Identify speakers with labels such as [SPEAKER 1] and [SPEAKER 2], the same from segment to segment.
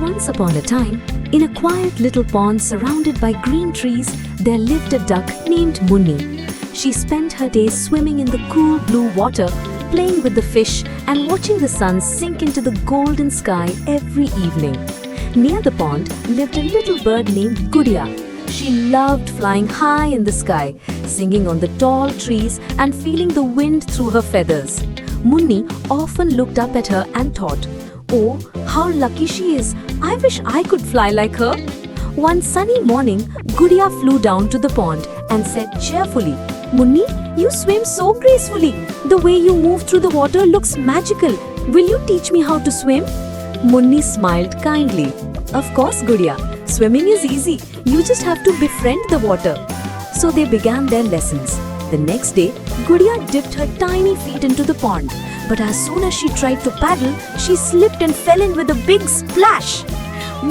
[SPEAKER 1] Once upon a time, in a quiet little pond surrounded by green trees, there lived a duck named Munni. She spent her days swimming in the cool blue water, playing with the fish and watching the sun sink into the golden sky every evening. Near the pond lived a little bird named Gudiya. She loved flying high in the sky, singing on the tall trees and feeling the wind through her feathers. Munni often looked up at her and thought, "Oh, how lucky she is! I wish I could fly like her." One sunny morning, Gudiya flew down to the pond and said cheerfully, "Munni, you swim so gracefully. The way you move through the water looks magical. Will you teach me how to swim?" Munni smiled kindly. "Of course, Gudiya. Swimming is easy. You just have to befriend the water." So they began their lessons. The next day, Gudiya dipped her tiny feet into the pond. But as soon as she tried to paddle, she slipped and fell in with a big splash.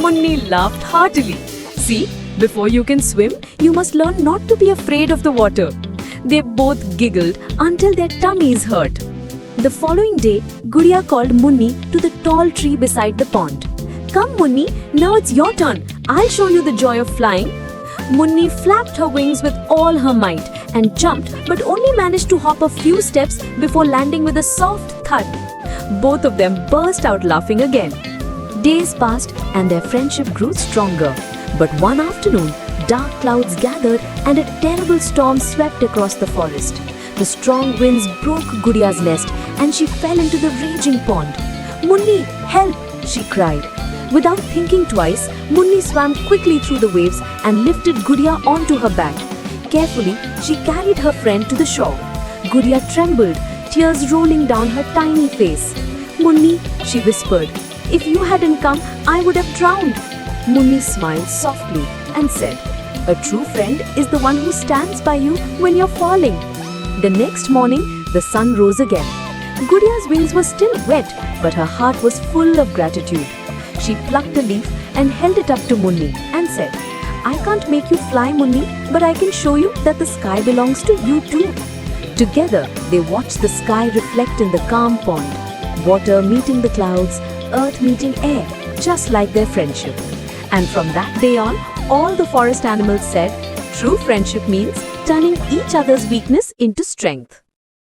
[SPEAKER 1] Munni laughed heartily. "See, before you can swim, you must learn not to be afraid of the water." They both giggled until their tummies hurt. The following day, Gudiya called Munni to the tall tree beside the pond. "Come, Munni, now it's your turn. I'll show you the joy of flying." Munni flapped her wings with all her might and jumped, but only managed to hop a few steps before landing with a soft thud. Both of them burst out laughing again. Days passed and their friendship grew stronger. But one afternoon, dark clouds gathered and a terrible storm swept across the forest. The strong winds broke Gudiya's nest and she fell into the raging pond. "Munni, help!" she cried. Without thinking twice, Munni swam quickly through the waves and lifted Gudiya onto her back. Carefully, she carried her friend to the shore. Gudiya trembled, tears rolling down her tiny face. "Munni," she whispered, "if you hadn't come, I would have drowned." Munni smiled softly and said, "A true friend is the one who stands by you when you're falling." The next morning, the sun rose again. Gudiya's wings were still wet, but her heart was full of gratitude. She plucked a leaf and held it up to Munni and said, "I can't make you fly, Munni, but I can show you that the sky belongs to you too." Together, they watched the sky reflect in the calm pond, water meeting the clouds, earth meeting air, just like their friendship. And from that day on, all the forest animals said, true friendship means turning each other's weakness into strength.